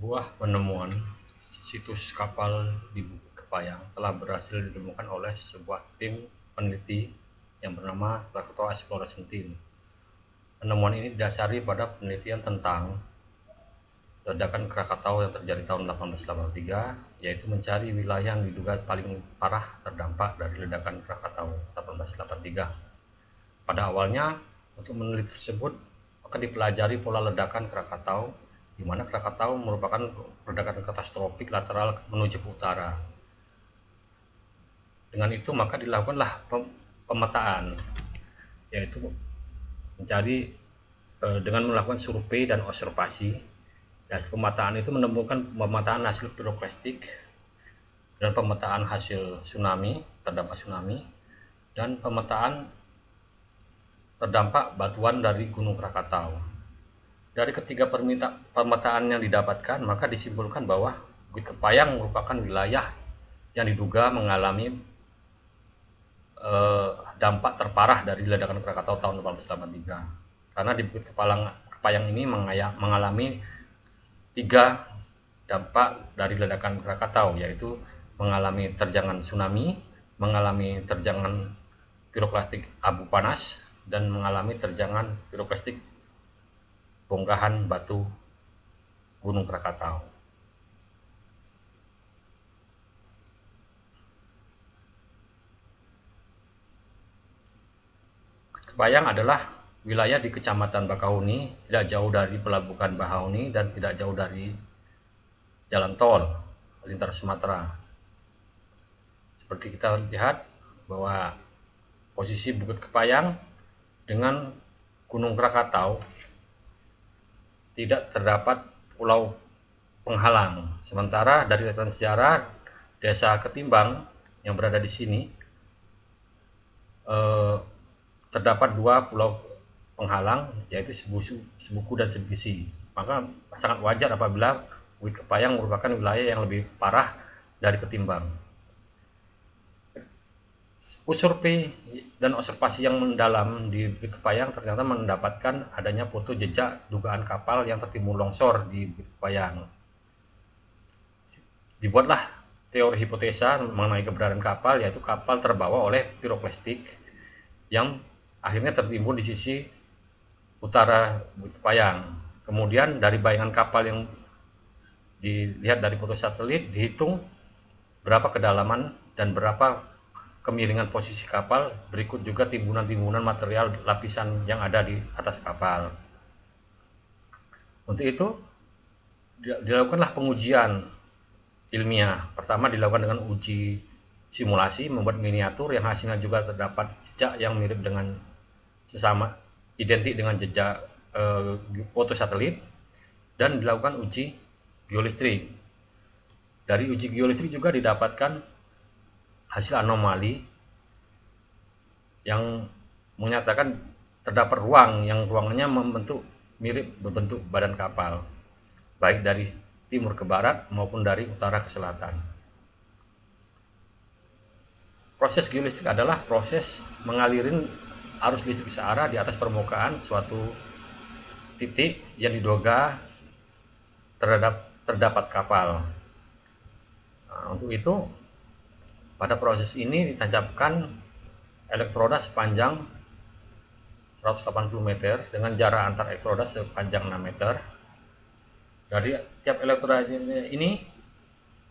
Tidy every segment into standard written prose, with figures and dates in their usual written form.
Sebuah penemuan situs kapal di Bukit Kepayang telah berhasil ditemukan oleh sebuah tim peneliti yang bernama Krakatau Exploration Team. Penemuan ini didasari pada penelitian tentang ledakan Krakatau yang terjadi tahun 1883, yaitu mencari wilayah yang diduga paling parah terdampak dari ledakan Krakatau 1883. Pada awalnya, untuk meneliti tersebut akan dipelajari pola ledakan Krakatau, di mana Krakatau merupakan ledakan katastrofik lateral menuju ke utara. Dengan itu maka dilakukanlah pemetaan, yaitu mencari dengan melakukan survei dan observasi. Dan pemetaan itu menemukan pemetaan hasil piroklastik dan pemetaan hasil tsunami, terdampak tsunami, dan pemetaan terdampak batuan dari Gunung Krakatau. Dari ketiga pemetaan yang didapatkan, maka disimpulkan bahwa Bukit Kepayang merupakan wilayah yang diduga mengalami dampak terparah dari ledakan Krakatau tahun 1883. Karena di Bukit Kepayang ini mengalami tiga dampak dari ledakan Krakatau, yaitu mengalami terjangan tsunami, mengalami terjangan piroklastik abu panas, dan mengalami terjangan piroklastik bongkahan batu Gunung Krakatau. Kepayang adalah wilayah di Kecamatan Bakahuni, tidak jauh dari Pelabuhan Bakahuni dan tidak jauh dari jalan tol lintas Sumatera. Seperti kita lihat bahwa posisi Bukit Kepayang dengan Gunung Krakatau tidak terdapat pulau penghalang. Sementara dari catatan sejarah, Desa Ketimbang yang berada di sini terdapat dua pulau penghalang, yaitu Sebuku dan Sebisi. Maka sangat wajar apabila Bukit Kepayang merupakan wilayah yang lebih parah dari Ketimbang. Survei dan observasi yang mendalam di Bukit Kepayang ternyata mendapatkan adanya foto jejak dugaan kapal yang tertimbun longsor di Bukit Kepayang. Dibuatlah teori hipotesa mengenai keberadaan kapal, yaitu kapal terbawa oleh piroklastik yang akhirnya tertimbun di sisi utara Bukit Kepayang. Kemudian dari bayangan kapal yang dilihat dari foto satelit dihitung berapa kedalaman dan berapa kemiringan posisi kapal, berikut juga timbunan-timbunan material lapisan yang ada di atas kapal. Untuk itu dilakukanlah pengujian ilmiah. Pertama dilakukan dengan uji simulasi, membuat miniatur yang hasilnya juga terdapat jejak yang mirip dengan sesama, identik dengan jejak foto satelit, dan dilakukan uji geolistrik. Dari uji geolistrik juga didapatkan hasil anomali yang menyatakan terdapat ruang yang ruangannya mirip berbentuk badan kapal, baik dari timur ke barat maupun dari utara ke selatan. Proses geolistrik adalah proses mengalirin arus listrik searah di atas permukaan suatu titik yang diduga terdapat kapal. Nah, untuk itu pada proses ini ditancapkan elektroda sepanjang 180 meter dengan jarak antar elektroda sepanjang 6 meter. Dari tiap elektroda ini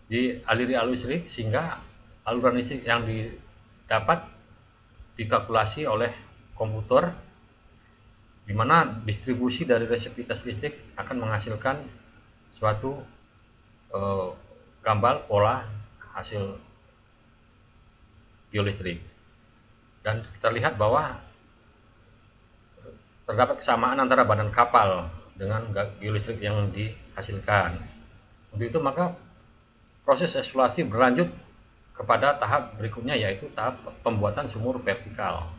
dialiri arus listrik sehingga aluran listrik yang didapat dikalkulasi oleh komputer, di mana distribusi dari reseptivitas listrik akan menghasilkan suatu gambar pola hasil geolistrik, dan terlihat bahwa terdapat kesamaan antara badan kapal dengan geolistrik yang dihasilkan. Untuk itu maka proses eksplorasi berlanjut kepada tahap berikutnya, yaitu tahap pembuatan sumur vertikal.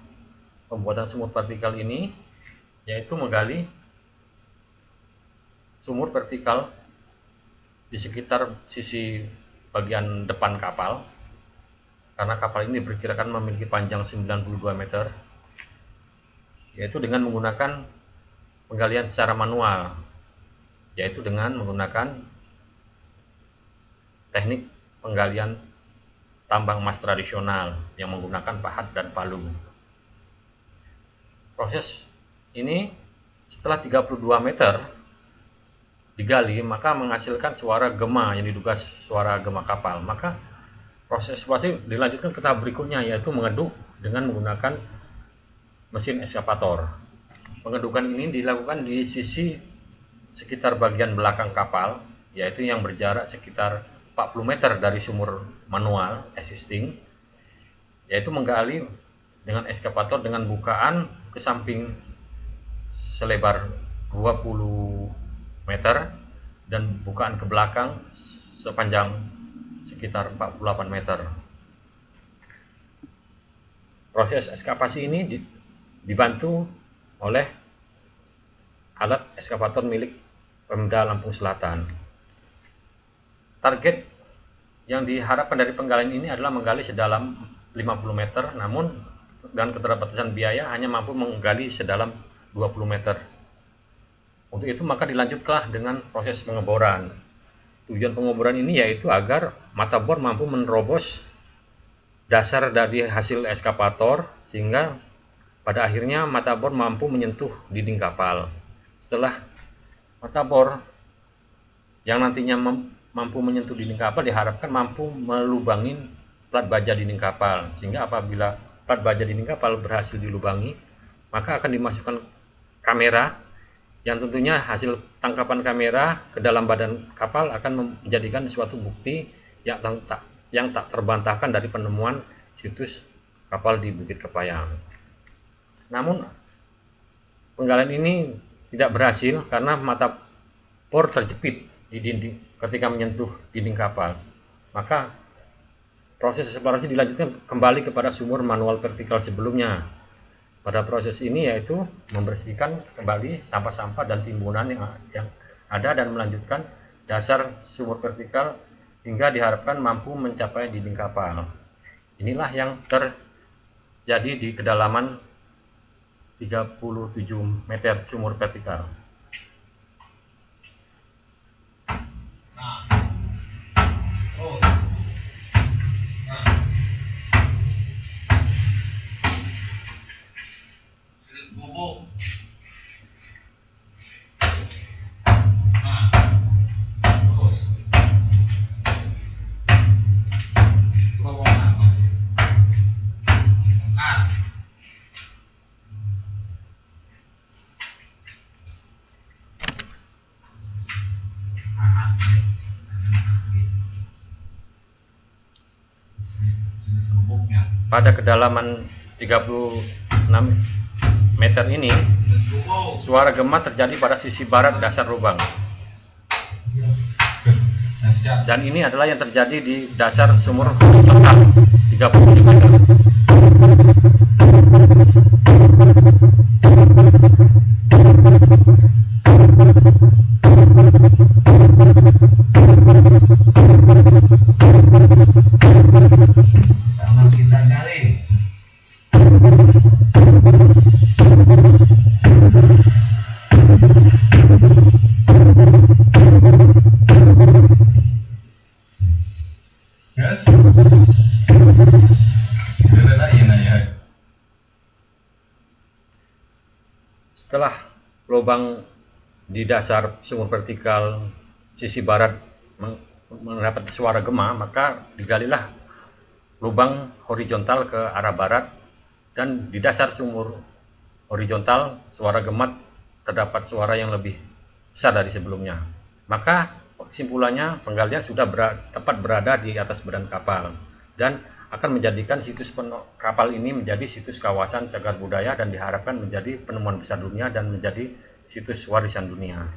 Pembuatan sumur vertikal ini yaitu menggali sumur vertikal di sekitar sisi bagian depan kapal, karena kapal ini diperkirakan memiliki panjang 92 meter, yaitu dengan menggunakan penggalian secara manual, yaitu dengan menggunakan teknik penggalian tambang emas tradisional yang menggunakan pahat dan palu. Proses ini setelah 32 meter digali, maka menghasilkan suara gema yang diduga suara gema kapal. Maka proses eksplorasi dilanjutkan ke tahap berikutnya, yaitu mengeduk dengan menggunakan mesin ekskavator. Pengedukan ini dilakukan di sisi sekitar bagian belakang kapal, yaitu yang berjarak sekitar 40 meter dari sumur manual existing, yaitu menggali dengan ekskavator dengan bukaan ke samping selebar 20 meter dan bukaan ke belakang sepanjang sekitar 48 meter. Proses ekskavasi ini dibantu oleh alat ekskavator milik Pemda Lampung Selatan. Target yang diharapkan dari penggalian ini adalah menggali sedalam 50 meter, namun dengan keterbatasan biaya hanya mampu menggali sedalam 20 meter. Untuk itu maka dilanjutkanlah dengan proses pengeboran. Tujuan pengeboran ini yaitu agar mata bor mampu menerobos dasar dari hasil ekskavator, sehingga pada akhirnya mata bor mampu menyentuh dinding kapal. Setelah mata bor yang nantinya mampu menyentuh dinding kapal diharapkan mampu melubangi plat baja dinding kapal, sehingga apabila plat baja dinding kapal berhasil dilubangi, maka akan dimasukkan kamera yang tentunya hasil tangkapan kamera ke dalam badan kapal akan menjadikan suatu bukti yang tak terbantahkan dari penemuan situs kapal di Bukit Kepayang. Namun penggalian ini tidak berhasil karena mata bor terjepit di dinding ketika menyentuh dinding kapal. Maka proses eksplorasi dilanjutkan kembali kepada sumur manual vertikal sebelumnya. Pada proses ini yaitu membersihkan kembali sampah-sampah dan timbunan yang ada dan melanjutkan dasar sumur vertikal hingga diharapkan mampu mencapai dinding kapal. Inilah yang terjadi di kedalaman 37 meter sumur vertikal. Pada kedalaman 36 meter ini, suara gema terjadi pada sisi barat dasar lubang. Dan ini adalah yang terjadi di dasar sumur horizontal 37 meter. Setelah lubang di dasar sumur vertikal sisi barat mendapat suara gema, maka digalilah lubang horizontal ke arah barat, dan di dasar sumur horizontal suara gema terdapat suara yang lebih besar dari sebelumnya. Maka kesimpulannya penggalian sudah tepat berada di atas badan kapal dan akan menjadikan situs kapal ini menjadi situs kawasan cagar budaya dan diharapkan menjadi penemuan besar dunia dan menjadi situs warisan dunia.